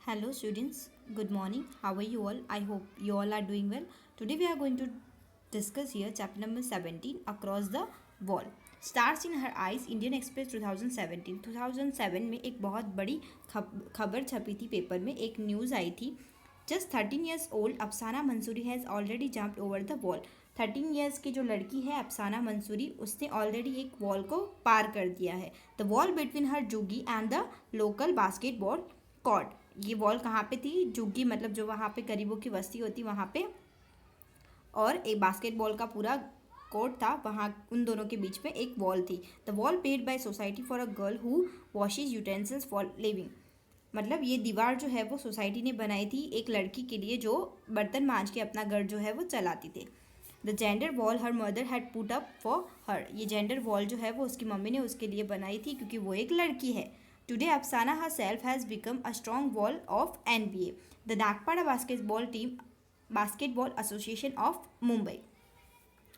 Hello students, good morning. How are you all? I hope you all are doing well. Today we are going to discuss here chapter number 17 Across the Wall. Stars in Her Eyes Indian Express 2017 2007 में एक बहुत बड़ी खबर छपी थी paper में. एक news आई थी. Just 13 years old Afsana Mansoori has already jumped over the wall. 13 years की जो लड़की है अफसाना मंसूरी, उसने ऑलरेडी एक वॉल को पार कर दिया है. The wall between her jhuggi and the local basketball court. ये वॉल कहाँ पे थी? जुग्गी मतलब जो वहाँ पे गरीबों की बस्ती होती वहाँ पे, और एक बास्केटबॉल का पूरा कोर्ट था, वहाँ उन दोनों के बीच में एक वॉल थी. The wall paid by society for a girl who washes utensils for living. मतलब ये दीवार जो है वो सोसाइटी ने बनाई थी एक लड़की के लिए जो बर्तन मांज के अपना घर जो है वो चलाती थी. The gender wall her mother had put up for her. ये जेंडर वॉल जो है वो उसकी मम्मी ने उसके लिए बनाई थी क्योंकि वो एक लड़की है. Today, Afsana herself has become a strong wall of NBA, the Nagpada Basketball Association of Mumbai.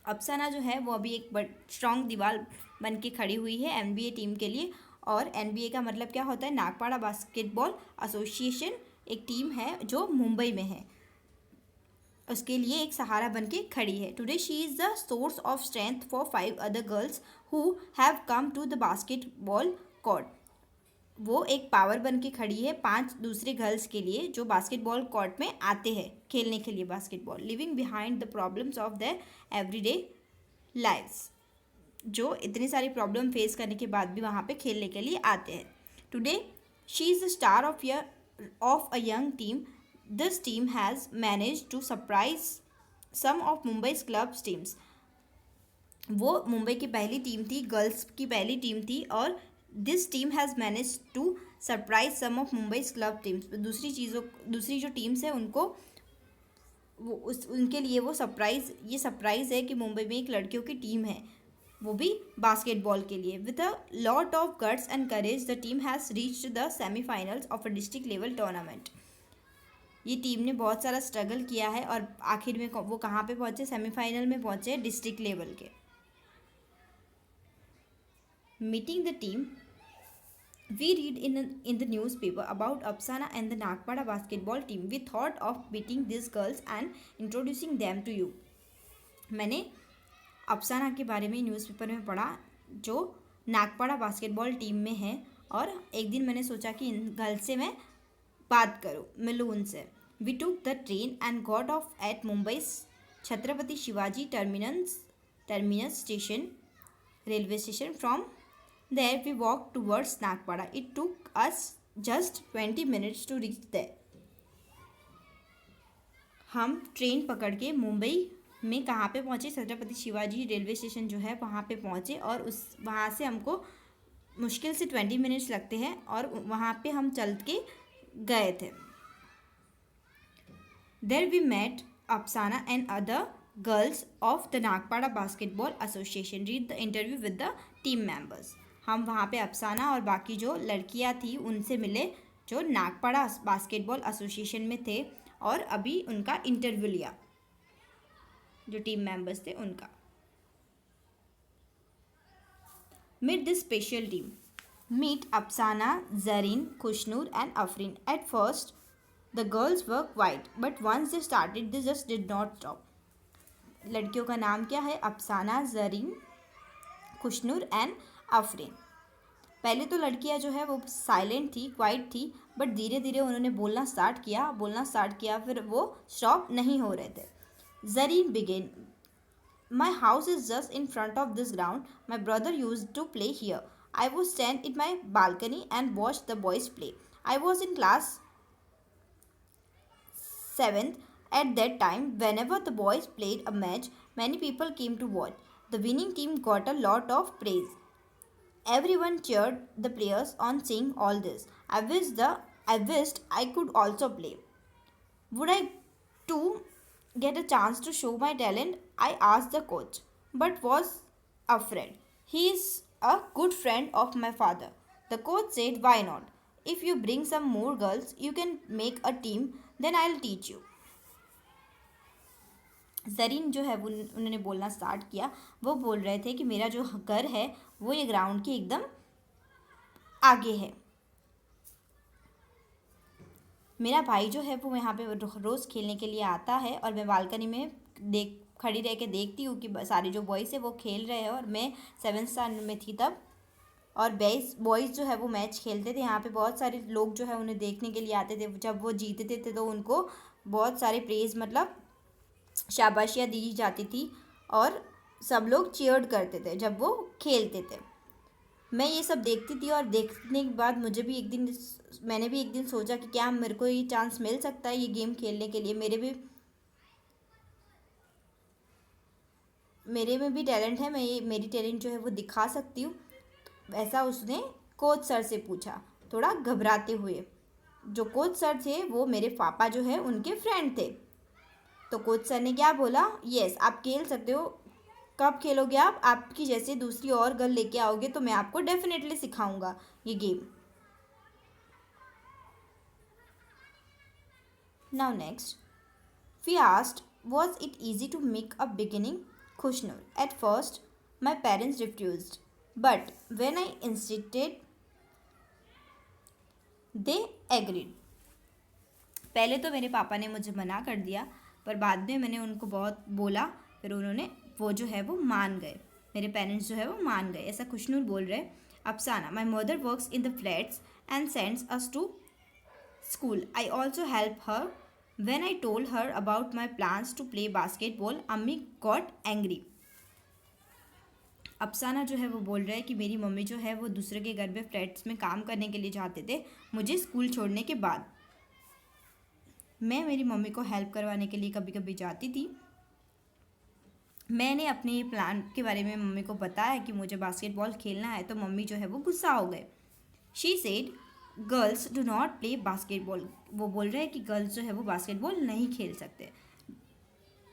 अफसाना जो है वो अभी एक स्ट्रॉन्ग दीवार बन के खड़ी हुई है एनबीए टीम के लिए. और एनबीए का मतलब क्या होता है? नागपाड़ा बास्केटबॉल एसोसिएशन एक टीम है जो मुंबई में है, उसके लिए एक सहारा बन के खड़ी है. Today she is the source of strength for 5 other girls who have come to the basketball court. वो एक पावर बन के खड़ी है 5 दूसरे गर्ल्स के लिए जो बास्केटबॉल कोर्ट में आते हैं खेलने के लिए basketball. Living behind the problems of the everyday lives, जो इतनी सारी प्रॉब्लम फेस करने के बाद भी वहाँ पे खेलने के लिए आते हैं. Today she is the star of a young team. This team has manage to surprise some of Mumbai's clubs teams. वो मुंबई की पहली टीम थी, गर्ल्स की पहली टीम थी, और this team has manage to surprise some of Mumbai's club teams. दूसरी जो टीम्स है उनको उनके लिए वो सरप्राइज़ है कि मुंबई में एक लड़कियों की टीम है, वो भी बास्केटबॉल के लिए. With a lot of guts and courage the team has reached the semifinals of a district level tournament. ये टीम ने बहुत सारा स्ट्रगल किया है और आखिर में वो कहाँ पे पहुँचे? सेमीफाइनल में पहुँचे डिस्ट्रिक्ट लेवल के. Meeting the team, we read in the newspaper about Apsana and the Nagpada basketball team. We thought of meeting these girls and introducing them to you. मैंने अफसाना के बारे में न्यूज़पेपर में पढ़ा जो नागपाड़ा बास्केटबॉल टीम में है, और एक दिन मैंने सोचा कि इन गर्ल्स से मैं बात करूं, मिलूं उनसे. We took the train and got off at Mumbai's Chhatrapati Shivaji terminus station, railway station. From there we walked towards Nagpada. It took us just 20 minutes to reach there. हम ट्रेन पकड़ के मुंबई में कहाँ पे पहुँचे? छत्रपति शिवाजी रेलवे स्टेशन जो है वहाँ पे पहुँचे, और वहाँ से हमको मुश्किल से 20 मिनट्स लगते हैं और वहाँ पे हम चल के गए थे. There we met Apsana and other girls of the Nagpada Basketball Association. Read the interview with the team members. हम वहाँ पे अफसाना और बाकी जो लड़कियाँ थी उनसे मिले जो नागपाड़ा बास्केटबॉल एसोसिएशन में थे, और अभी उनका इंटरव्यू लिया जो टीम मेंबर्स थे उनका. Meet this special team. Meet Afsana, Zareen, Khushnoor and Afreen. At first the girls were quite but once they started they just did not stop. लड़कियों का नाम क्या है? अफसाना, जरीन, खुशनूर एंड अफरीन. पहले तो लड़कियां जो है वो साइलेंट थी, क्वाइट थी, बट धीरे धीरे उन्होंने बोलना स्टार्ट किया, फिर वो स्टॉप नहीं हो रहे थे. Zareen began, my house is just in front of this ground. My brother use to play here. I was stand in my balcony and watch the boys play. I was in class 7th. At that time, whenever the boys played a match, many people came to watch. The winning team got a lot of praise. Everyone cheered the players on seeing all this. I wished I could also play. Would I too get a chance to show my talent? I asked the coach, but was afraid. He is a good friend of my father. The coach said, why not? If you bring some more girls, you can make a team, then I'll teach you. Zareen जो है वो उन्होंने बोलना start किया. वो बोल रहे थे कि मेरा जो घर है वो ये ग्राउंड के एकदम आगे है. मेरा भाई जो है वो यहाँ पे रोज़ खेलने के लिए आता है और मैं बालकनी में देख खड़ी रह के देखती हूँ कि सारे जो बॉयज़ है वो खेल रहे हैं, और मैं 7th स्टैंडर्ड में थी तब। और बॉयज़ जो है वो मैच खेलते थे, यहाँ पे बहुत सारे लोग जो है उन्हें देखने के लिए आते थे। जब वो जीतते थे तो उनको बहुत सारे प्रेज़ मतलब शाबाशियाँ दी जाती थी, और सब लोग चीयर्ड करते थे जब वो खेलते थे। मैं ये सब देखती थी, और देखने के बाद मैंने भी एक दिन सोचा कि क्या मेरे को ये चांस मिल सकता है ये गेम खेलने के लिए। मेरे में भी टैलेंट है, मेरी टैलेंट जो है वो दिखा सकती हूँ। ऐसा उसने कोच सर से पूछा, थोड़ा घबराते हुए। जो कोच सर थे वो मेरे पापा जो है उनके फ्रेंड थे। तो कोच सर ने क्या बोला, यस आप खेल सकते हो। कब खेलोगे आप? आपकी जैसे दूसरी और गर्ल लेके आओगे तो मैं आपको डेफिनेटली सिखाऊंगा ये गेम। Now next we asked, was it easy to make a beginning? Khushnu, at first my parents refused, but when I insisted they agreed. पहले तो मेरे पापा ने मुझे मना कर दिया, पर बाद में मैंने उनको बहुत बोला, फिर उन्होंने वो जो है वो मान गए। मेरे पेरेंट्स जो है वो मान गए, ऐसा खुशनूर बोल रहे। Afsana, my mother works in the flats and sends us to school. I also help her. When I told her about my plans to play basketball, अम्मी got angry. अफसाना जो है वो बोल रहा है कि मेरी मम्मी जो है वो दूसरे के घर में फ्लैट्स में काम करने के लिए जाते थे मुझे स्कूल छोड़ने के बाद। मैं मेरी मम्मी को हेल्प करवाने के लिए कभी कभी जाती थी। मैंने अपने प्लान के बारे में मम्मी को बताया कि मुझे बास्केटबॉल खेलना है, तो मम्मी जो है वो गुस्सा हो गए। She said girls do not play basketball. वो बोल रहे हैं कि गर्ल्स जो है वो बास्केटबॉल नहीं खेल सकते.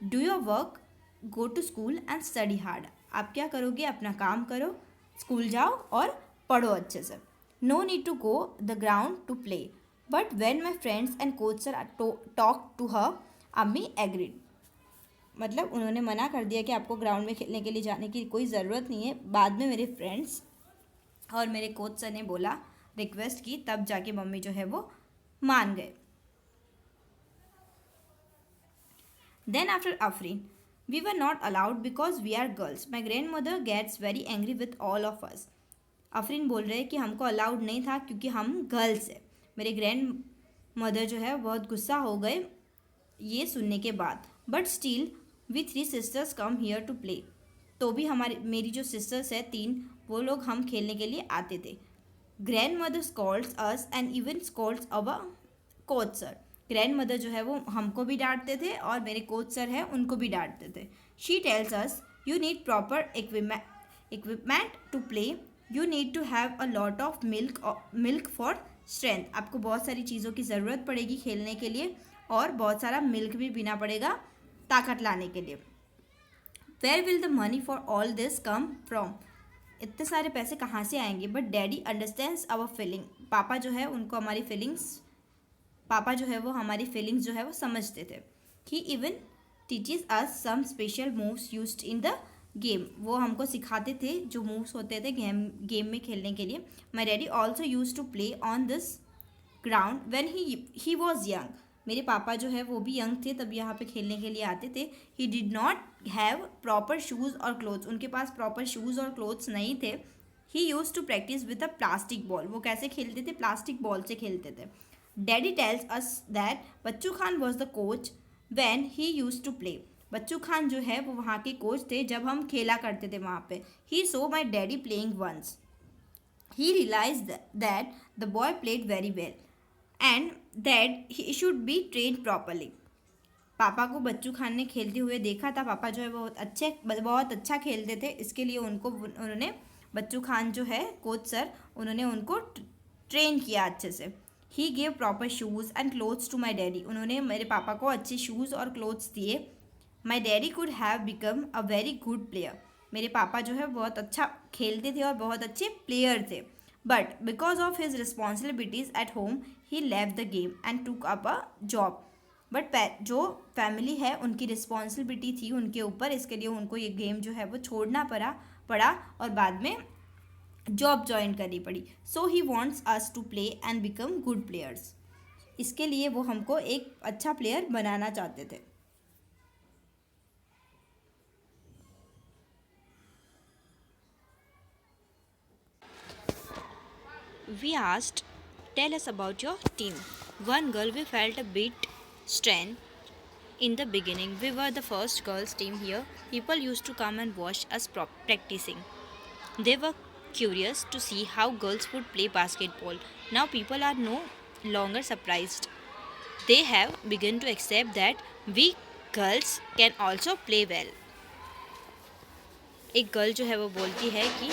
Do your work, go to school and study hard. आप क्या करोगे? अपना काम करो, स्कूल जाओ और पढ़ो अच्छे से. No need to go the ground to play, but when my friends and coach sir talk to her, अम्मी एग्रीड. मतलब उन्होंने मना कर दिया कि आपको ग्राउंड में खेलने के लिए जाने की कोई ज़रूरत नहीं है. बाद में मेरे फ्रेंड्स और मेरे कोच सर ने बोला, रिक्वेस्ट की, तब जाके मम्मी जो है वो मान गए. Then after Afreen, we were not allowed because we are girls. My grandmother gets very angry with all of us. Afreen बोल रहे हैं कि हमको अलाउड नहीं था क्योंकि हम गर्ल्स हैं. मेरे ग्रैंड मदर जो है बहुत गुस्सा हो गए ये सुनने के बाद. But still we 3 sisters come here to play. तो भी मेरी जो सिस्टर्स है 3, वो लोग हम खेलने के लिए आते थे. Grandmother scolds us and even scolds our coach sir. Grandmother जो है वो हमको भी डांटते थे और मेरे कोच सर हैं उनको भी डांटते थे. She tells us, you need proper equipment to play, you need to have a lot of milk for strength. आपको बहुत सारी चीज़ों की ज़रूरत पड़ेगी खेलने के लिए, और बहुत सारा मिल्क भी पीना पड़ेगा ताकत लाने के लिए. Where will the money for all this come from. इतने सारे पैसे कहाँ से आएंगे? But daddy understands our feeling. पापा जो है वो हमारी फीलिंग्स जो है वो समझते थे. He even teaches us some special moves used in the game. वो हमको सिखाते थे जो मूव्स होते थे गेम में खेलने के लिए. My daddy also use to play on this ground when he was young. मेरे पापा जो है वो भी यंग थे तब यहाँ पे खेलने के लिए आते थे. He did not have proper shoes और क्लोथ्स. उनके पास प्रॉपर शूज़ और क्लोथ्स नहीं थे. He use to practice with a plastic ball. वो कैसे खेलते थे? प्लास्टिक बॉल से खेलते थे. Daddy tells us that Bachchu Khan was the coach when he use to play. Bachchu Khan जो है वो वहाँ के कोच थे जब हम खेला करते थे वहाँ पे. He so my daddy playing once. He realized that the boy played very well and that he should be train properly. पापा को बच्चू खान ने खेलते हुए देखा था. पापा जो है बहुत अच्छा खेलते थे, इसके लिए उन्होंने बच्चू खान जो है कोच सर, उन्होंने उनको ट्रेन किया अच्छे से. He gave proper shoes and clothes to my daddy. उन्होंने मेरे पापा को अच्छे शूज़ और क्लोथ्स दिए. My daddy could have become a very good player. मेरे पापा जो है बहुत अच्छा खेलते थे और बहुत अच्छे प्लेयर थे. But because of his responsibilities at home he left the game and टूक अप अ जॉब. बट जो फैमिली है उनकी रिस्पॉन्सिबिलिटी थी उनके ऊपर, इसके लिए उनको ये गेम जो है वो छोड़ना पड़ा और बाद में जॉब ज्वाइन करनी पड़ी. So he wants us to play and become good players. इसके लिए वो हमको एक अच्छा प्लेयर बनाना चाहते थे। We asked, tell us about your team. One girl, we felt a bit strained in the beginning. We were the first girls team here. People used to come and watch us practicing. They were curious to see how girls would play basketball. Now people are no longer surprised. They have begun to accept that we girls can also play well. एक girl जो है वो बोलती है कि